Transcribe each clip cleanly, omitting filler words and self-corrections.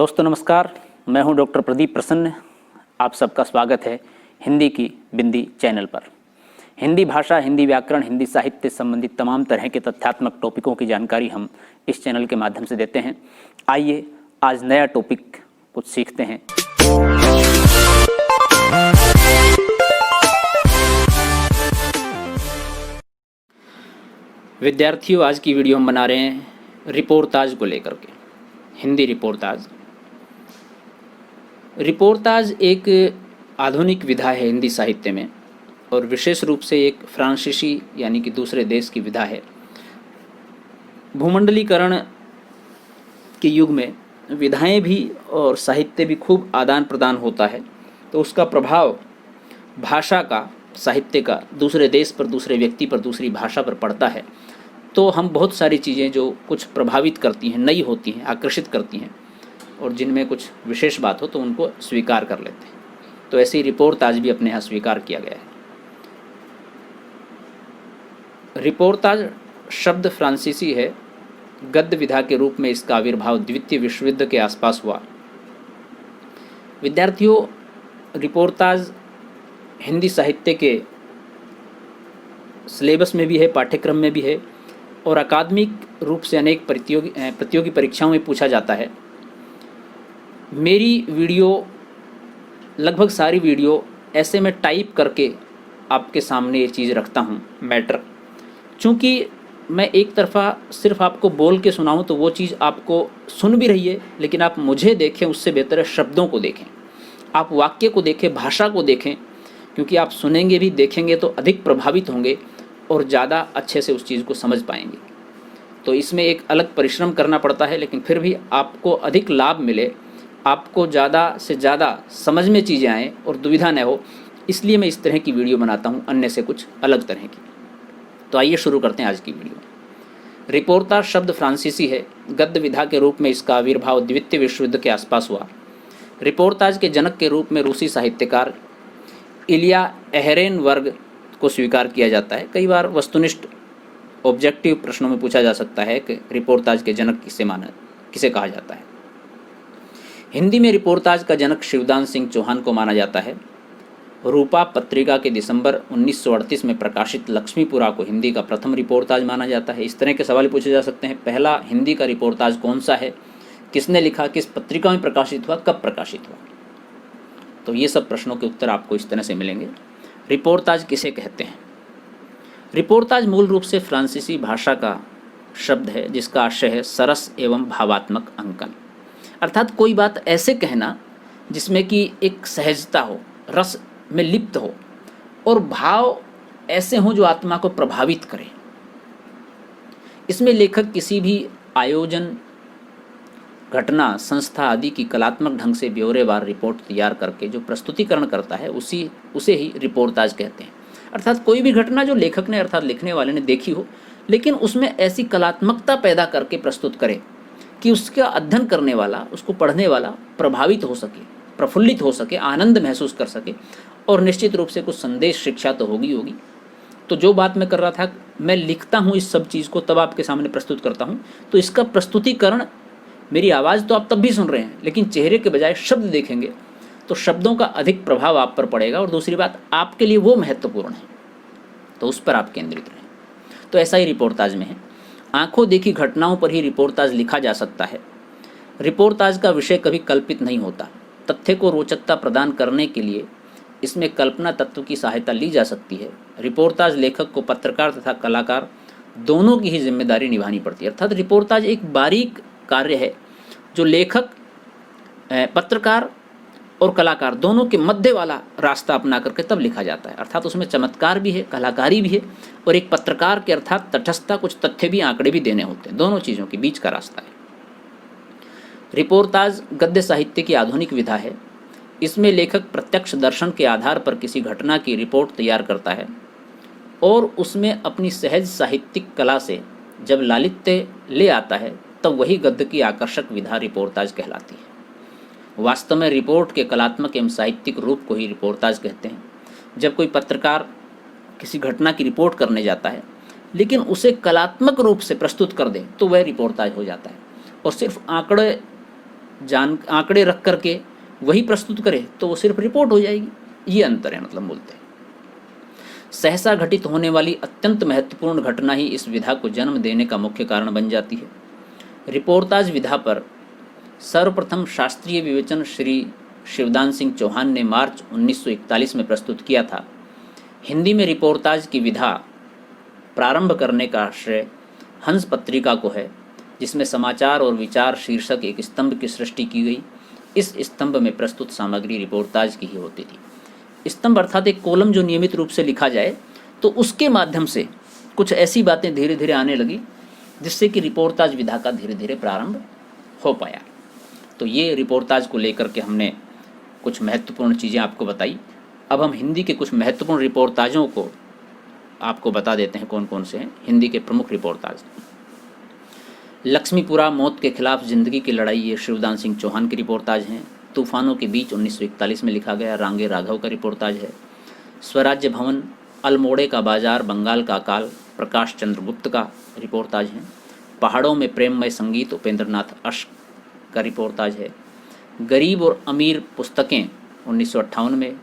दोस्तों नमस्कार, मैं हूं डॉक्टर प्रदीप प्रसन्न। आप सबका स्वागत है हिंदी की बिंदी चैनल पर। हिंदी भाषा, हिंदी व्याकरण, हिंदी साहित्य संबंधित तमाम तरह के तथ्यात्मक टॉपिकों की जानकारी हम इस चैनल के माध्यम से देते हैं। आइए आज नया टॉपिक कुछ सीखते हैं। विद्यार्थियों, आज की वीडियो हम बना रहे हैं रिपोर्ताज को लेकर के। हिंदी रिपोर्ताज। रिपोर्ताज एक आधुनिक विधा है हिंदी साहित्य में, और विशेष रूप से एक फ्रांसीसी यानी कि दूसरे देश की विधा है। भूमंडलीकरण के युग में विधाएं भी और साहित्य भी खूब आदान प्रदान होता है, तो उसका प्रभाव भाषा का, साहित्य का दूसरे देश पर, दूसरे व्यक्ति पर, दूसरी भाषा पर पड़ता है। तो हम बहुत सारी चीज़ें जो कुछ प्रभावित करती हैं, नई होती हैं, आकर्षित करती हैं, और जिनमें कुछ विशेष बात हो तो उनको स्वीकार कर लेते हैं। तो ऐसे ही रिपोर्ताज भी अपने यहाँ स्वीकार किया गया है। रिपोर्ताज शब्द फ्रांसीसी है। गद्य विधा के रूप में इसका आविर्भाव द्वितीय विश्व युद्ध के आसपास हुआ। विद्यार्थियों, रिपोर्ताज हिंदी साहित्य के सिलेबस में भी है, पाठ्यक्रम में भी है, और अकादमिक रूप से अनेक प्रतियोगी परीक्षाओं में पूछा जाता है। मेरी वीडियो, लगभग सारी वीडियो ऐसे में टाइप करके आपके सामने ये चीज़ रखता हूँ, मैटर। चूँकि मैं एक तरफ़ा सिर्फ आपको बोल के सुनाऊँ तो वो चीज़ आपको सुन भी रही है, लेकिन आप मुझे देखें उससे बेहतर है शब्दों को देखें, आप वाक्य को देखें, भाषा को देखें, क्योंकि आप सुनेंगे भी, देखेंगे तो अधिक प्रभावित होंगे और ज़्यादा अच्छे से उस चीज़ को समझ पाएंगे। तो इसमें एक अलग परिश्रम करना पड़ता है, लेकिन फिर भी आपको अधिक लाभ मिले, आपको ज़्यादा से ज़्यादा समझ में चीज़ें आएँ और दुविधा न हो, इसलिए मैं इस तरह की वीडियो बनाता हूँ, अन्य से कुछ अलग तरह की। तो आइए शुरू करते हैं आज की वीडियो। रिपोर्ताज शब्द फ्रांसीसी है। गद्य विधा के रूप में इसका आविर्भाव द्वितीय विश्व युद्ध के आसपास हुआ। रिपोर्ताज के जनक के रूप में रूसी साहित्यकार इलिया एहरेनवर्ग को स्वीकार किया जाता है। कई बार वस्तुनिष्ठ ऑब्जेक्टिव प्रश्नों में पूछा जा सकता है कि रिपोर्ताज के जनक किसे कहा जाता है। हिंदी में रिपोर्ताज का जनक शिवदान सिंह चौहान को माना जाता है। रूपा पत्रिका के दिसंबर 1938 में प्रकाशित लक्ष्मीपुरा को हिंदी का प्रथम रिपोर्ताज माना जाता है। इस तरह के सवाल पूछे जा सकते हैं। पहला हिंदी का रिपोर्ताज कौन सा है, किसने लिखा, किस पत्रिका में प्रकाशित हुआ, कब प्रकाशित हुआ। तो ये सब प्रश्नों के उत्तर आपको इस तरह से मिलेंगे। रिपोर्ताज किसे कहते हैं? रिपोर्ताज मूल रूप से फ्रांसीसी भाषा का शब्द है, जिसका आशय है सरस एवं भावात्मक अंकन, अर्थात कोई बात ऐसे कहना जिसमें कि एक सहजता हो, रस में लिप्त हो, और भाव ऐसे हों जो आत्मा को प्रभावित करें। इसमें लेखक किसी भी आयोजन, घटना, संस्था आदि की कलात्मक ढंग से ब्यौरेवार रिपोर्ट तैयार करके जो प्रस्तुतिकरण करता है उसे ही रिपोर्ताज कहते हैं। अर्थात कोई भी घटना जो लेखक ने, अर्थात लिखने वाले ने देखी हो, लेकिन उसमें ऐसी कलात्मकता पैदा करके प्रस्तुत करे कि उसका अध्ययन करने वाला, उसको पढ़ने वाला प्रभावित हो सके, प्रफुल्लित हो सके, आनंद महसूस कर सके, और निश्चित रूप से कुछ संदेश, शिक्षा तो होगी। तो जो बात मैं कर रहा था, मैं लिखता हूँ इस सब चीज़ को, तब आपके सामने प्रस्तुत करता हूँ। तो इसका प्रस्तुतिकरण, मेरी आवाज़ तो आप तब भी सुन रहे हैं, लेकिन चेहरे के बजाय शब्द देखेंगे तो शब्दों का अधिक प्रभाव आप पर पड़ेगा, और दूसरी बात, आपके लिए वो महत्वपूर्ण है, तो उस पर आप केंद्रित रहें। तो ऐसा ही रिपोर्ताज में है। आंखों देखी घटनाओं पर ही रिपोर्ताज लिखा जा सकता है। रिपोर्ताज का विषय कभी कल्पित नहीं होता। तथ्य को रोचकता प्रदान करने के लिए इसमें कल्पना तत्व की सहायता ली जा सकती है। रिपोर्ताज लेखक को पत्रकार तथा कलाकार दोनों की ही जिम्मेदारी निभानी पड़ती है। अर्थात रिपोर्ताज एक बारीक कार्य है जो लेखक, पत्रकार और कलाकार दोनों के मध्य वाला रास्ता अपना करके तब लिखा जाता है। अर्थात उसमें चमत्कार भी है, कलाकारी भी है, और एक पत्रकार के अर्थात तटस्थता, कुछ तथ्य भी, आंकड़े भी देने होते हैं। दोनों चीज़ों के बीच का रास्ता है। रिपोर्ताज गद्य साहित्य की आधुनिक विधा है। इसमें लेखक प्रत्यक्ष दर्शन के आधार पर किसी घटना की रिपोर्ट तैयार करता है, और उसमें अपनी सहज साहित्यिक कला से जब लालित्य ले आता है, तब वही गद्य की आकर्षक विधा रिपोर्ताज कहलाती है। वास्तव में रिपोर्ट के कलात्मक एवं साहित्यिक रूप को ही रिपोर्ताज कहते हैं। जब कोई पत्रकार किसी घटना की रिपोर्ट करने जाता है, लेकिन उसे कलात्मक रूप से प्रस्तुत कर दे, तो वह रिपोर्ताज हो जाता है। और सिर्फ आंकड़े आंकड़े रख करके वही प्रस्तुत करे तो वो सिर्फ रिपोर्ट हो जाएगी। ये अंतर है मतलब मूलतः। सहसा घटित होने वाली अत्यंत महत्वपूर्ण घटना ही इस विधा को जन्म देने का मुख्य कारण बन जाती है। रिपोर्टाज विधा पर सर्वप्रथम शास्त्रीय विवेचन श्री शिवदान सिंह चौहान ने मार्च 1941 में प्रस्तुत किया था। हिंदी में रिपोर्टाज की विधा प्रारंभ करने का श्रेय हंस पत्रिका को है, जिसमें समाचार और विचार शीर्षक एक स्तंभ की सृष्टि की गई। इस स्तंभ में प्रस्तुत सामग्री रिपोर्टाज की ही होती थी। स्तंभ अर्थात एक कॉलम जो नियमित रूप से लिखा जाए, तो उसके माध्यम से कुछ ऐसी बातें धीरे धीरे आने लगी जिससे कि रिपोर्टाज विधा का धीरे धीरे प्रारंभ हो पाया। तो ये रिपोर्टाज को लेकर के हमने कुछ महत्वपूर्ण चीज़ें आपको बताई। अब हम हिंदी के कुछ महत्वपूर्ण रिपोर्टाजों को आपको बता देते हैं कौन कौन से हैं हिंदी के प्रमुख रिपोर्टाज। लक्ष्मीपुरा मौत के खिलाफ जिंदगी की लड़ाई, ये शिवदान सिंह चौहान की रिपोर्टाज हैं। तूफानों के बीच 1941 में लिखा गया, रांगे राघव का रिपोर्टाज है। स्वराज्य भवन, अल्मोड़े का बाजार, बंगाल का अकाल, प्रकाश चंद्र गुप्त का रिपोर्टाज है। पहाड़ों में प्रेममय संगीत, उपेंद्र नाथ अश्क का रिपोर्टाज है। गरीब और अमीर पुस्तकें 1958 में।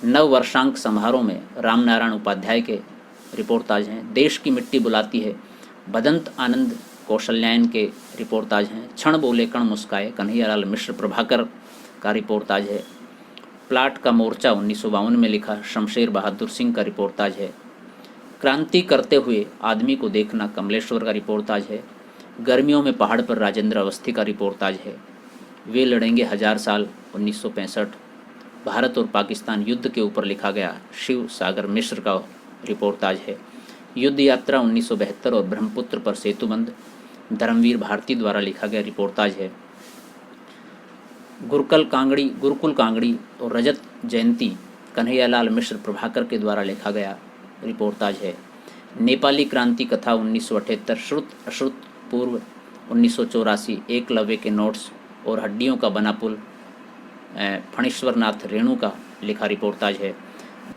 नव वर्षांक समारोह में रामनारायण उपाध्याय के रिपोर्टाज हैं। देश की मिट्टी बुलाती है, भदंत आनंद कौशल्यायन के रिपोर्टाज हैं। क्षण बोले कण मुस्काए, कन्हैयालाल मिश्र प्रभाकर का रिपोर्टाज है। प्लाट का मोर्चा 1952 में लिखा शमशेर बहादुर सिंह का रिपोर्टाज है। क्रांति करते हुए आदमी को देखना, कमलेश्वर का रिपोर्टाज है। गर्मियों में पहाड़ पर राजेंद्र अवस्थी का रिपोर्टाज है। वे लड़ेंगे 1000 साल 1965। भारत और पाकिस्तान युद्ध के ऊपर लिखा गया शिव सागर मिश्र का रिपोर्टाज है। युद्ध यात्रा 1972 और ब्रह्मपुत्र पर सेतुबंध धर्मवीर भारती द्वारा लिखा गया रिपोर्टाज है। गुरुकुल कांगड़ी और रजत जयंती कन्हैयालाल मिश्र प्रभाकर के द्वारा लिखा गया रिपोर्टाज है। नेपाली क्रांति कथा 1978, श्रुत अश्रुत पूर्व 1984, एकलव्य के नोट्स और हड्डियों का बना पुल फणीश्वर नाथ रेणु का लिखा रिपोर्टाज है।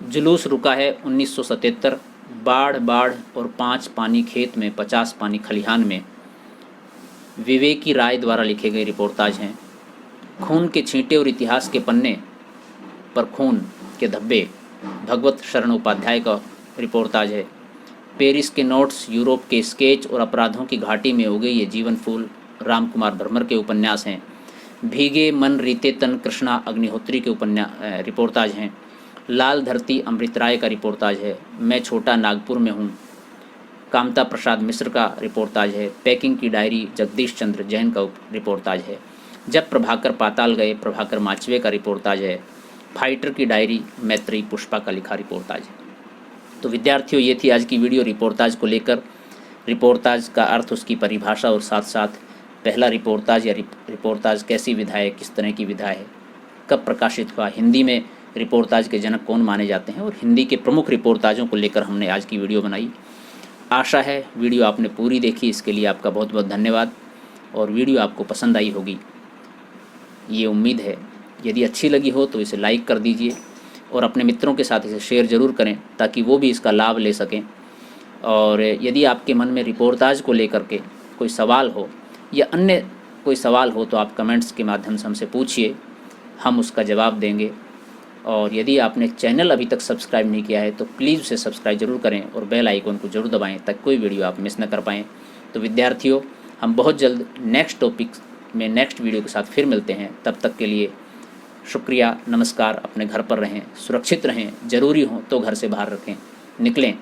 जुलूस रुका है 1977, बाढ़ और 5 पानी खेत में 50 पानी खलिहान में विवेकी राय द्वारा लिखे गए रिपोर्टाज हैं। खून के छींटे और इतिहास के पन्ने पर खून के धब्बे भगवत शरण उपाध्याय का रिपोर्टाज है। पेरिस के नोट्स, यूरोप के स्केच और अपराधों की घाटी में उगे ये जीवन फूल राम कुमार भरमर के उपन्यास हैं। भीगे मन रीते तन कृष्णा अग्निहोत्री के रिपोर्टाज हैं। लाल धरती अमृत राय का रिपोर्टाज है। मैं छोटा नागपुर में हूँ कामता प्रसाद मिश्र का रिपोर्टाज है। पैकिंग की डायरी जगदीश चंद्र जैन का रिपोर्टाज है। जब प्रभाकर पाताल गए प्रभाकर माचवे का रिपोर्टाज है। फाइटर की डायरी मैत्री पुष्पा का लिखा रिपोर्टाज है। तो विद्यार्थियों, ये थी आज की वीडियो रिपोर्टाज को लेकर। रिपोर्टाज का अर्थ, उसकी परिभाषा और साथ साथ पहला रिपोर्टाज या रिपोर्टाज कैसी विधा है, किस तरह की विधा है, कब प्रकाशित हुआ, हिंदी में रिपोर्टाज के जनक कौन माने जाते हैं, और हिंदी के प्रमुख रिपोर्टाजों को लेकर हमने आज की वीडियो बनाई। आशा है वीडियो आपने पूरी देखी, इसके लिए आपका बहुत बहुत धन्यवाद। और वीडियो आपको पसंद आई होगी, ये उम्मीद है। यदि अच्छी लगी हो तो इसे लाइक कर दीजिए और अपने मित्रों के साथ इसे शेयर ज़रूर करें ताकि वो भी इसका लाभ ले सकें। और यदि आपके मन में रिपोर्टाज को लेकर के कोई सवाल हो या अन्य कोई सवाल हो तो आप कमेंट्स के माध्यम से हमसे पूछिए, हम उसका जवाब देंगे। और यदि आपने चैनल अभी तक सब्सक्राइब नहीं किया है तो प्लीज़ उसे सब्सक्राइब जरूर करें और बेल आइकन को जरूर दबाएं ताकि कोई वीडियो आप मिस न कर पाएँ। तो विद्यार्थियों, हम बहुत जल्द नेक्स्ट टॉपिक में नेक्स्ट वीडियो के साथ फिर मिलते हैं। तब तक के लिए शुक्रिया, नमस्कार। अपने घर पर रहें, सुरक्षित रहें, ज़रूरी हो तो घर से बाहर निकलें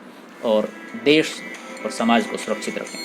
और देश और समाज को सुरक्षित रखें।